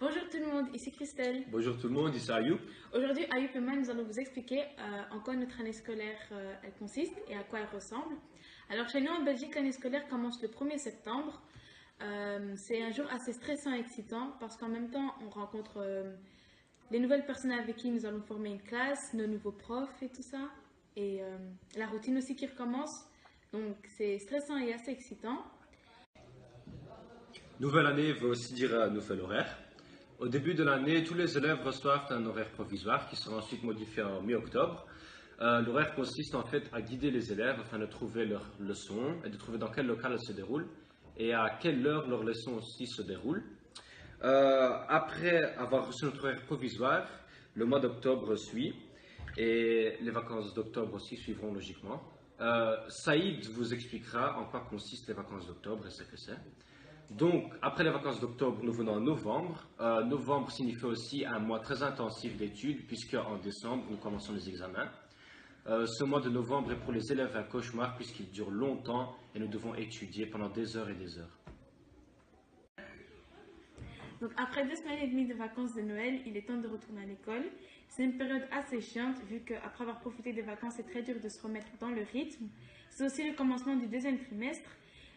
Bonjour tout le monde, ici Christelle. Bonjour tout le monde, ici Ayoub. Aujourd'hui, Ayoub et moi, nous allons vous expliquer en quoi notre année scolaire elle consiste et à quoi elle ressemble. Alors chez nous en Belgique, l'année scolaire commence le 1er septembre. C'est un jour assez stressant et excitant parce qu'en même temps, on rencontre les nouvelles personnes avec qui nous allons former une classe, nos nouveaux profs et tout ça. Et la routine aussi qui recommence. Donc c'est stressant et assez excitant. Nouvelle année veut aussi dire nouvel horaire. Au début de l'année, tous les élèves reçoivent un horaire provisoire qui sera ensuite modifié en mi-octobre. L'horaire consiste en fait à guider les élèves afin de trouver leur leçon et de trouver dans quel local elles se déroulent et à quelle heure leur leçon aussi se déroule. Après avoir reçu notre horaire provisoire, le mois d'octobre suit et les vacances d'octobre aussi suivront logiquement. Saïd vous expliquera en quoi consistent les vacances d'octobre et ce que c'est. Donc, après les vacances d'octobre, nous venons en novembre. Novembre signifie aussi un mois très intensif d'études, puisque en décembre, nous commençons les examens. Ce mois de novembre est pour les élèves un cauchemar, puisqu'il dure longtemps et nous devons étudier pendant des heures et des heures. Donc après 2 semaines et demie de vacances de Noël, il est temps de retourner à l'école. C'est une période assez chiante vu qu'après avoir profité des vacances, c'est très dur de se remettre dans le rythme. C'est aussi le commencement du deuxième trimestre,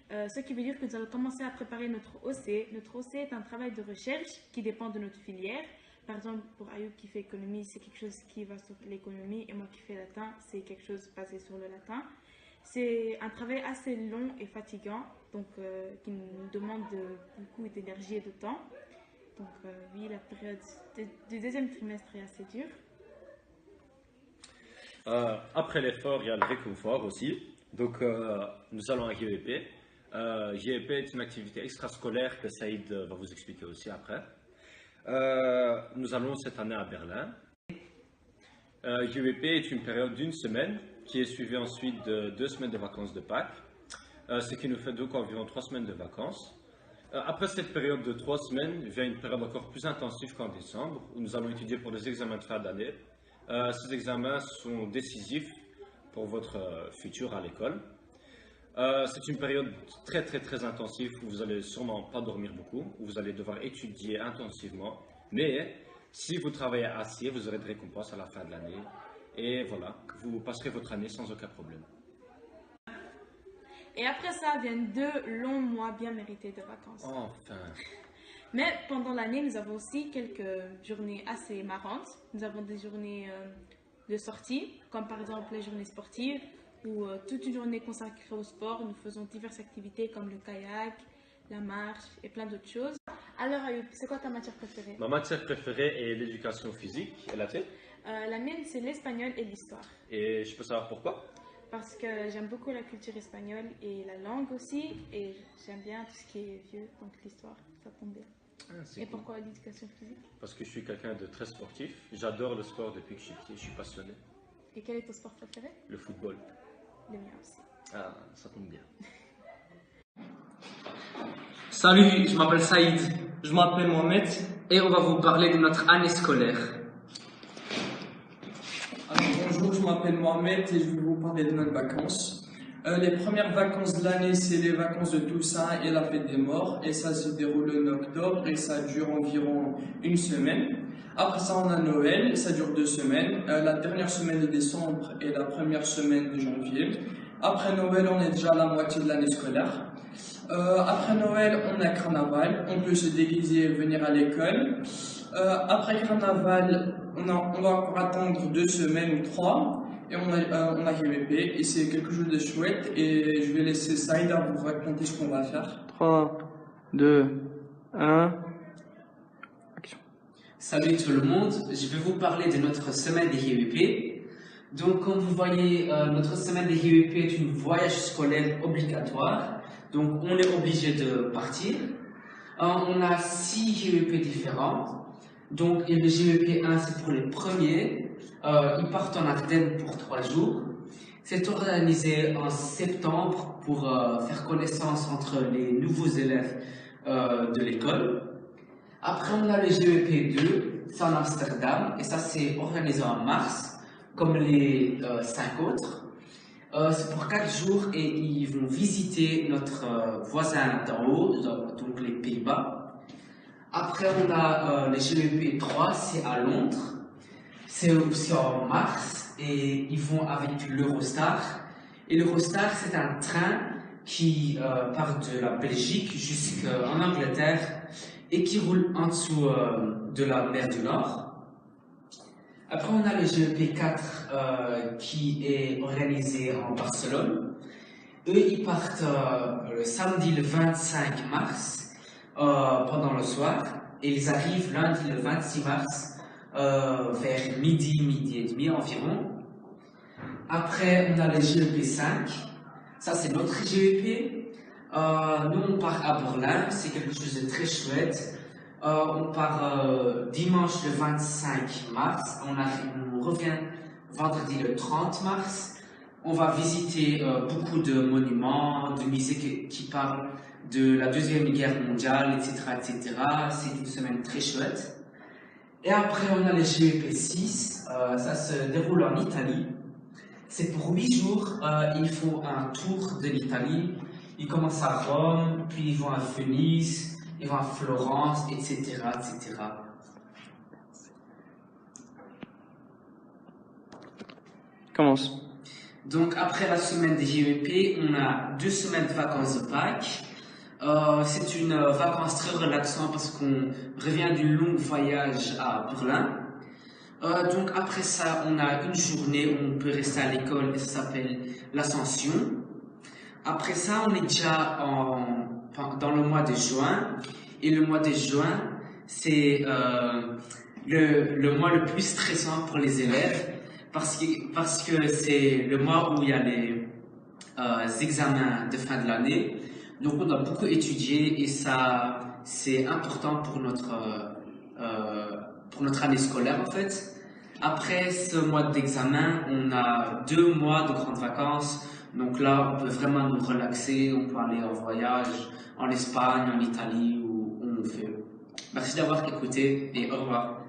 ce qui veut dire que nous allons commencer à préparer notre OC. Notre OC est un travail de recherche qui dépend de notre filière. Par exemple, pour Ayoub qui fait économie, c'est quelque chose qui va sur l'économie et moi qui fais latin, c'est quelque chose basé sur le latin. C'est un travail assez long et fatigant, donc qui nous demande beaucoup d'énergie et de temps. Donc oui, la période du deuxième trimestre est assez dure. Après l'effort, il y a le réconfort aussi. Donc, nous allons à JEP. JEP est une activité extrascolaire que Saïd va vous expliquer aussi après. Nous allons cette année à Berlin. JEP est une période d'une semaine qui est suivie ensuite de 2 semaines de vacances de Pâques, ce qui nous fait donc environ 3 semaines de vacances. Après cette période de 3 semaines, vient une période encore plus intensive qu'en décembre, où nous allons étudier pour des examens de fin d'année. Ces examens sont décisifs pour votre futur à l'école. C'est une période très intensive où vous allez sûrement pas dormir beaucoup, où vous allez devoir étudier intensivement. Mais si vous travaillez assez, vous aurez de récompenses à la fin de l'année. Et voilà, vous passerez votre année sans aucun problème. Et après ça viennent 2 longs mois bien mérités de vacances. Enfin. Mais pendant l'année, nous avons aussi quelques journées assez marrantes. Nous avons des journées de sortie, comme par exemple les journées sportives, ou toute une journée consacrée au sport. Nous faisons diverses activités comme le kayak, la marche et plein d'autres choses. Alors Ayoub, c'est quoi ta matière préférée? Ma matière préférée est l'éducation physique. Et la tienne? La mienne, c'est l'espagnol et l'histoire. Et je peux savoir pourquoi? Parce que j'aime beaucoup la culture espagnole et la langue aussi, et j'aime bien tout ce qui est vieux, donc l'histoire, ça tombe bien. Et Cool. pourquoi l'éducation physique? Parce que je suis quelqu'un de très sportif. J'adore le sport depuis que je suis petit, je suis passionné. Et quel est ton sport préféré? Le football. Le mien aussi. Ah, ça tombe bien. Salut, je m'appelle Saïd. Je m'appelle Mohamed et on va vous parler de notre année scolaire. Alors, bonjour, je m'appelle Mohamed et je vais vous parler de nos vacances. Les premières vacances de l'année, c'est les vacances de Toussaint et la fête des morts. Et ça se déroule en octobre et ça dure environ une semaine. Après ça, on a Noël, ça dure 2 semaines. La dernière semaine de décembre et la première semaine de janvier. Après Noël, on est déjà à la moitié de l'année scolaire. Après Noël, on a Carnaval. On peut se déguiser et venir à l'école. Après Carnaval, on va encore attendre 2 semaines ou 3. Et on a JVP et c'est quelque chose de chouette et je vais laisser Saïd à vous raconter ce qu'on va faire. 3, 2, 1, action. Salut tout le monde, je vais vous parler de notre semaine des JEP. Donc comme vous voyez, notre semaine des JEP est une voyage scolaire obligatoire. Donc on est obligé de partir. On a 6 JEP différents. Donc le JEP 1 c'est pour les premiers. Ils partent en Ardennes pour 3 jours. C'est organisé en septembre pour faire connaissance entre les nouveaux élèves de l'école. Après, on a le GEP 2, c'est en Amsterdam, et ça c'est organisé en mars, comme les 5 autres. C'est pour 4 jours et ils vont visiter notre voisin d'en haut, donc les Pays-Bas. Après, Après, on a les GEP 3, c'est à Londres. C'est aussi en mars et ils vont avec l'Eurostar. Et l'Eurostar, c'est un train qui part de la Belgique jusqu'en Angleterre et qui roule en dessous de la mer du Nord. Après, on a le GEP 4 qui est organisé en Barcelone. Eux, ils partent le samedi le 25 mars pendant le soir et ils arrivent lundi le 26 mars vers midi et demi environ. Après, on a le GEP 5. Ça, c'est notre GEP. Nous, on part à Berlin. C'est quelque chose de très chouette. On part dimanche le 25 mars. On revient vendredi le 30 mars. On va visiter beaucoup de monuments, de musées qui parlent de la Deuxième Guerre mondiale, etc., etc. C'est une semaine très chouette. Et après, on a le GEP 6. Ça se déroule en Italie. C'est pour 8 jours. Ils font un tour de l'Italie. Ils commencent à Rome, puis ils vont à Venise, ils vont à Florence, etc., etc. Commence. Donc, après la semaine des GEP, on a 2 semaines de vacances de Pâques. C'est une vacance très relaxante parce qu'on revient du long voyage à Berlin. Donc, après ça, on a une journée où on peut rester à l'école et ça s'appelle l'Ascension. Après ça, on est déjà dans le mois de juin. Et le mois de juin, c'est le mois le plus stressant pour les élèves parce que c'est le mois où il y a les examens de fin de l'année. Donc on doit beaucoup étudier et ça c'est important pour notre année scolaire en fait. Après ce mois d'examen, on a 2 mois de grandes vacances. Donc là, on peut vraiment nous relaxer, on peut aller en voyage en Espagne, en Italie, où on veut. Merci d'avoir écouté et au revoir.